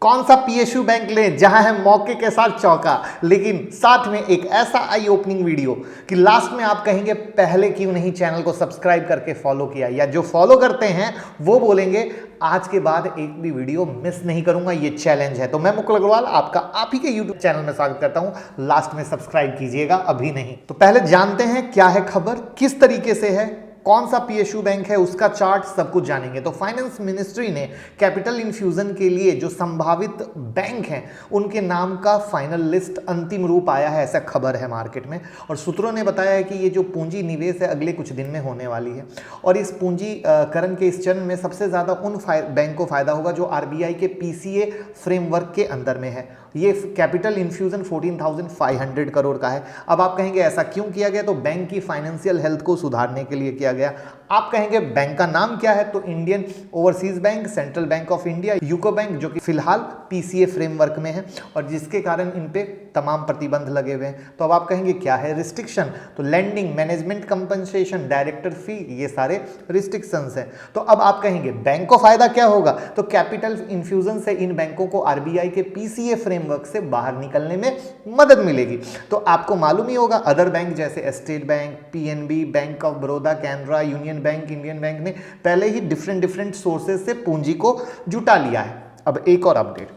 कौन सा PSU bank लें जहां है मौके के साथ चौका, लेकिन साथ में एक ऐसा आई ओपनिंग वीडियो कि लास्ट में आप कहेंगे पहले क्यों नहीं चैनल को सब्सक्राइब करके फॉलो किया, या जो फॉलो करते हैं वो बोलेंगे आज के बाद एक भी वीडियो मिस नहीं करूंगा, ये चैलेंज है। तो मैं मुकुल अग्रवाल आपका आप ही के यूट्यूब चैनल में स्वागत करता हूं। लास्ट में सब्सक्राइब कीजिएगा, अभी नहीं। तो पहले जानते हैं क्या है खबर, किस तरीके से है, कौन सा पीएसयू बैंक है, उसका चार्ट, सब कुछ जानेंगे। तो फाइनेंस मिनिस्ट्री ने कैपिटल इन्फ्यूजन के लिए जो संभावित बैंक हैं उनके नाम का फाइनल लिस्ट, अंतिम रूप आया है, ऐसा खबर है मार्केट में। और सूत्रों ने बताया है कि ये जो पूंजी निवेश है अगले कुछ दिन में होने वाली है, और इस पूंजीकरण के इस चरण में सबसे ज़्यादा उन बैंक को फायदा होगा जो आरबीआई के पीसीए फ्रेमवर्क के अंदर में है। ये कैपिटल इन्फ्यूजन 14,500 करोड़ का है। अब आप कहेंगे ऐसा क्यों किया गया, तो बैंक की फाइनेंशियल हेल्थ को सुधारने के लिए किया गया। आप कहेंगे बैंक का नाम क्या है, तो Indian overseas bank, central bank of India, UCO bank, जो कि फिलहाल पीसीए फ्रेमवर्क में है और जिसके कारण इन पे तमाम प्रतिबंध लगे हुए हैं। तो अब आप कहेंगे क्या है रिस्ट्रिक्शन, तो लैंडिंग, मैनेजमेंट कंपनसेशन, डायरेक्टर फी, ये सारे रिस्ट्रिक्शंस हैं। तो अब आप कहेंगे बैंक को फायदा क्या होगा, तो कैपिटल इन्फ्यूजन से इन बैंकों को आरबीआई के पीसीए फ्रेमवर्क से बाहर निकलने में मदद मिलेगी। तो आपको मालूम ही होगा अदर बैंक जैसे state bank, PNB, bank of Baroda, Canara, union bank, Indian bank ने पहले ही डिफरेंट सोर्सेज से पूंजी को जुटा लिया है। अब एक और अपडेट,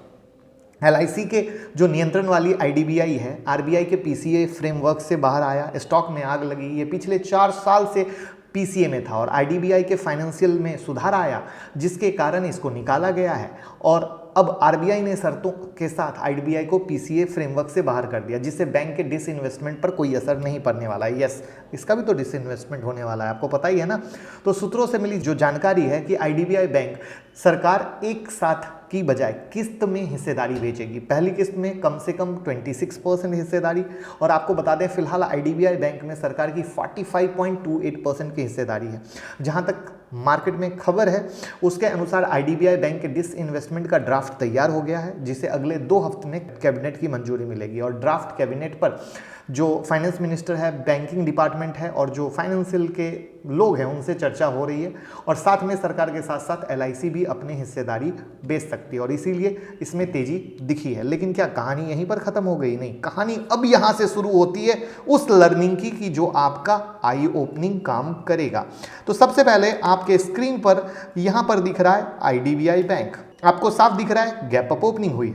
एलआईसी के जो नियंत्रण वाली आईडीबीआई है, आरबीआई के पीसीए फ्रेमवर्क से बाहर आया, स्टॉक में आग लगी। ये पिछले 4 साल से पीसीए में था और आईडीबीआई के फाइनेंशियल में सुधार आया जिसके कारण इसको निकाला गया है। और अब आरबीआई ने शर्तों के साथ आईडीबीआई को पीसीए फ्रेमवर्क से बाहर कर दिया, जिससे बैंक के डिसइन्वेस्टमेंट पर कोई असर नहीं पड़ने वाला है। यस, इसका भी तो डिसइन्वेस्टमेंट होने वाला है, आपको पता ही है ना। तो सूत्रों से मिली जो जानकारी है कि आईडीबीआई बैंक सरकार एक साथ की बजाय किस्त में हिस्सेदारी बेचेगी। पहली किस्त में कम से कम 26% हिस्सेदारी, और आपको बता दें फिलहाल आईडीबीआई बैंक में सरकार की 45.28% की हिस्सेदारी है। जहां तक मार्केट में खबर है उसके अनुसार आईडीबीआई बैंक के डिसइन्वेस्टमेंट का ड्राफ्ट तैयार हो गया है, जिसे अगले 2 हफ्ते में कैबिनेट की मंजूरी मिलेगी। और ड्राफ्ट कैबिनेट पर जो फाइनेंस मिनिस्टर है, बैंकिंग डिपार्टमेंट है और जो फाइनेंशियल के लोग हैं उनसे चर्चा हो रही है। और साथ में सरकार के साथ साथ एलआईसी भी अपनी हिस्सेदारी बेच सकती है और इसीलिए इसमें तेजी दिखी है। लेकिन क्या कहानी यहीं पर खत्म हो गई? नहीं, कहानी अब यहाँ से शुरू होती है उस लर्निंग की जो आपका आई ओपनिंग काम करेगा। तो सबसे पहले आपके स्क्रीन पर यहाँ पर दिख रहा है आईडीबीआई बैंक, आपको साफ दिख रहा है गैप अप ओपनिंग हुई,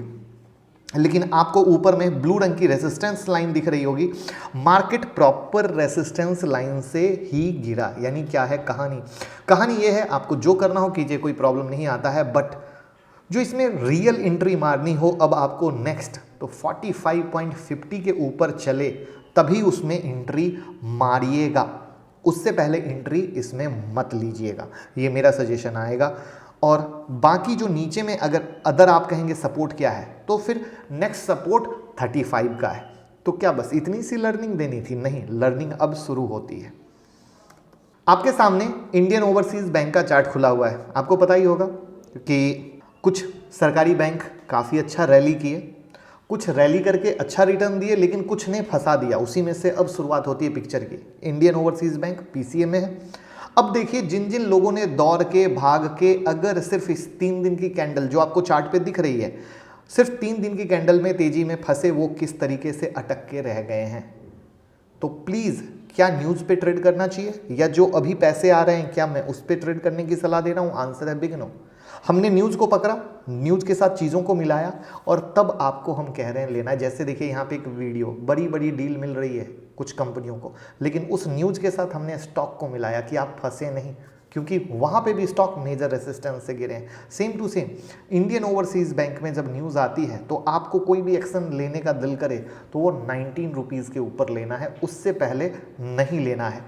लेकिन आपको ऊपर में ब्लू रंग की रेसिस्टेंस लाइन दिख रही होगी। मार्केट प्रॉपर रेसिस्टेंस लाइन से ही गिरा, यानी क्या है कहानी? कहानी ये है, आपको जो करना हो कीजिए, कोई प्रॉब्लम नहीं आता है, बट जो इसमें रियल एंट्री मारनी हो अब आपको नेक्स्ट, तो 45.50 के ऊपर चले तभी उसमें एंट्री मारिएगा, उससे पहले एंट्री इसमें मत लीजिएगा, ये मेरा सजेशन आएगा। और बाकी जो नीचे में अगर आप कहेंगे सपोर्ट क्या है, तो फिर नेक्स्ट सपोर्ट 35 का है। तो क्या बस इतनी सी लर्निंग देनी थी? नहीं, लर्निंग अब शुरू होती है। आपके सामने इंडियन ओवरसीज बैंक का चार्ट खुला हुआ है। आपको पता ही होगा कि कुछ सरकारी बैंक काफ़ी अच्छा रैली किए, कुछ रैली करके अच्छा रिटर्न दिए, लेकिन कुछ ने फंसा दिया। उसी में से अब शुरुआत होती है पिक्चर की। इंडियन ओवरसीज बैंक पीसीए में है। अब देखिए जिन जिन लोगों ने दौड़ के भाग के अगर सिर्फ इस 3 दिन की कैंडल जो आपको चार्ट पे दिख रही है, सिर्फ 3 दिन की कैंडल में तेजी में फंसे, वो किस तरीके से अटक के रह गए हैं। तो प्लीज़, क्या न्यूज़ पे ट्रेड करना चाहिए या जो अभी पैसे आ रहे हैं क्या मैं उस पे ट्रेड करने की सलाह दे रहा हूँ? आंसर है बिग नो। हमने न्यूज़ को पकड़ा, न्यूज़ के साथ चीज़ों को मिलाया और तब आपको हम कह रहे हैं लेना है। जैसे देखिए यहाँ पे एक वीडियो, बड़ी बड़ी डील मिल रही है कुछ कंपनियों को, लेकिन उस न्यूज़ के साथ हमने स्टॉक को मिलाया कि आप फंसे नहीं, क्योंकि वहाँ पे भी स्टॉक मेजर रेसिस्टेंस से गिरे हैं। Same to same Indian Overseas Bank में जब न्यूज़ आती है तो आपको कोई भी एक्शन लेने का दिल करे तो वो 19 रुपीज़ के ऊपर लेना है, उससे पहले नहीं लेना है।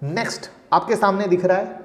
नेक्स्ट आपके सामने दिख रहा है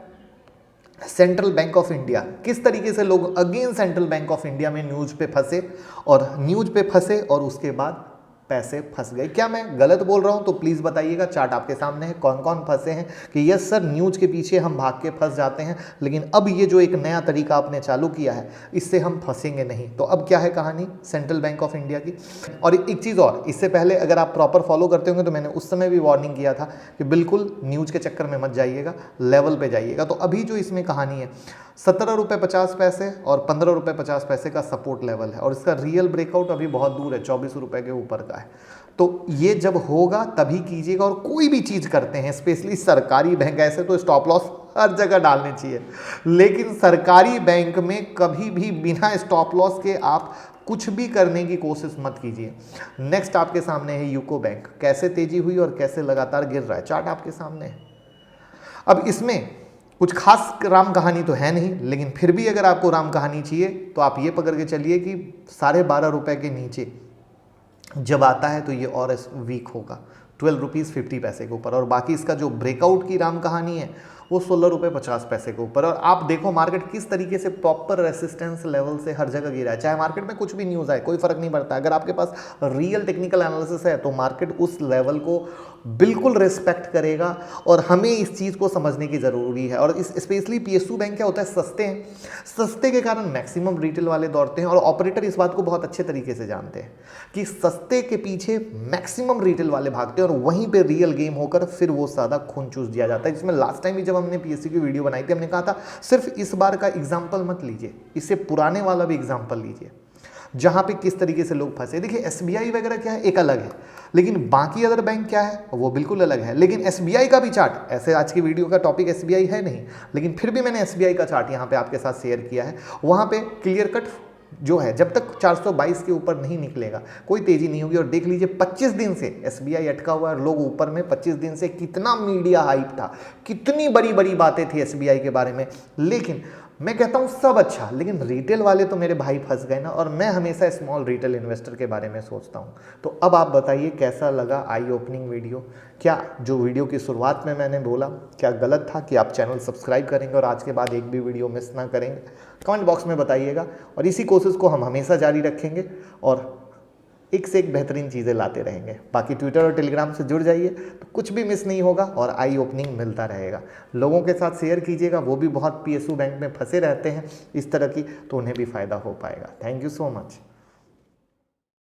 सेंट्रल बैंक ऑफ इंडिया। किस तरीके से लोग again central bank of India में न्यूज़ पे फंसे और उसके बाद पैसे फंस गए। क्या मैं गलत बोल रहा हूं? तो प्लीज़ बताइएगा। चार्ट आपके सामने है, कौन कौन फंसे हैं कि यस सर न्यूज़ के पीछे हम भाग के फंस जाते हैं, लेकिन अब ये जो एक नया तरीका आपने चालू किया है इससे हम फंसेंगे नहीं। तो अब क्या है कहानी सेंट्रल बैंक ऑफ इंडिया की? और एक चीज़ और, इससे पहले अगर आप प्रॉपर फॉलो करते होंगे तो मैंने उस समय भी वार्निंग किया था कि बिल्कुल न्यूज़ के चक्कर में मत जाइएगा, लेवल पे जाइएगा। तो अभी जो इसमें कहानी है, 17 रुपये 50 पैसे और 15 रुपये 50 पैसे का सपोर्ट लेवल है और इसका रियल ब्रेकआउट अभी बहुत दूर है, 24 रुपये के ऊपर का है। तो ये जब होगा तभी कीजिएगा। और कोई भी चीज़ करते हैं, स्पेशली सरकारी बैंक, ऐसे तो स्टॉप लॉस हर जगह डालने चाहिए, लेकिन सरकारी बैंक में कभी भी बिना स्टॉप लॉस के आप कुछ भी करने की कोशिश मत कीजिए। नेक्स्ट आपके सामने है यूको बैंक, कैसे तेजी हुई और कैसे लगातार गिर रहा है, चार्ट आपके सामने है। अब इसमें कुछ खास राम कहानी तो है नहीं, लेकिन फिर भी अगर आपको राम कहानी चाहिए तो आप ये पकड़ के चलिए कि 12.5 रुपये के नीचे जब आता है तो ये और वीक होगा 12 रुपीज़ 50 पैसे के ऊपर, और बाकी इसका जो ब्रेकआउट की राम कहानी है वो 16 रुपये 50 पैसे के ऊपर। और आप देखो मार्केट किस तरीके से प्रॉपर रेसिस्टेंस लेवल से हर जगह गिरा है, चाहे मार्केट में कुछ भी न्यूज़ आए कोई फर्क नहीं पड़ता। अगर आपके पास रियल टेक्निकल एनालिसिस है तो मार्केट उस लेवल को बिल्कुल रिस्पेक्ट करेगा, और हमें इस चीज़ को समझने की ज़रूरी है। और इस स्पेशली पीएसयू बैंक क्या होता है, सस्ते हैं, सस्ते के कारण मैक्सिमम रिटेल वाले दौड़ते हैं, और ऑपरेटर इस बात को बहुत अच्छे तरीके से जानते हैं कि सस्ते के पीछे मैक्सिमम रिटेल वाले भागते हैं और वहीं पे रियल गेम होकर फिर वो ज़्यादा खून चूस दिया जाता है। जिसमें लास्ट टाइम भी जब हमने पीएसयू की वीडियो बनाई थी हमने कहा था सिर्फ इस बार का एग्जाम्पल मत लीजिए, इससे पुराने वाला भी एग्जाम्पल लीजिए जहां पे किस तरीके से लोग फंसे। देखिए एसबीआई वगैरह क्या है, एक अलग है, लेकिन बाकी अदर बैंक क्या है वो बिल्कुल अलग है। लेकिन एसबीआई का भी चार्ट, ऐसे आज की वीडियो का टॉपिक एसबीआई है नहीं, लेकिन फिर भी मैंने एसबीआई का चार्ट यहाँ पे आपके साथ शेयर किया है। वहाँ पे क्लियर कट जो है, जब तक 422 के ऊपर नहीं निकलेगा कोई तेजी नहीं होगी। और देख लीजिए 25 दिन से एसबीआई अटका हुआ है, लोग ऊपर में 25 दिन से कितना मीडिया हाइप था, कितनी बड़ी बड़ी बातें थी एसबीआई के बारे में। लेकिन मैं कहता हूँ सब अच्छा, लेकिन रिटेल वाले तो मेरे भाई फंस गए ना, और मैं हमेशा स्मॉल रिटेल इन्वेस्टर के बारे में सोचता हूँ। तो अब आप बताइए कैसा लगा आई ओपनिंग वीडियो, क्या जो वीडियो की शुरुआत में मैंने बोला क्या गलत था कि आप चैनल सब्सक्राइब करेंगे और आज के बाद एक भी वीडियो मिस ना करेंगे, कमेंट बॉक्स में बताइएगा। और इसी कोशिश को हम हमेशा जारी रखेंगे और एक से एक बेहतरीन चीज़ें लाते रहेंगे। बाकी ट्विटर और टेलीग्राम से जुड़ जाइए तो कुछ भी मिस नहीं होगा और आई ओपनिंग मिलता रहेगा। लोगों के साथ शेयर कीजिएगा, वो भी बहुत पीएसयू बैंक में फंसे रहते हैं इस तरह की, तो उन्हें भी फ़ायदा हो पाएगा। Thank you so much.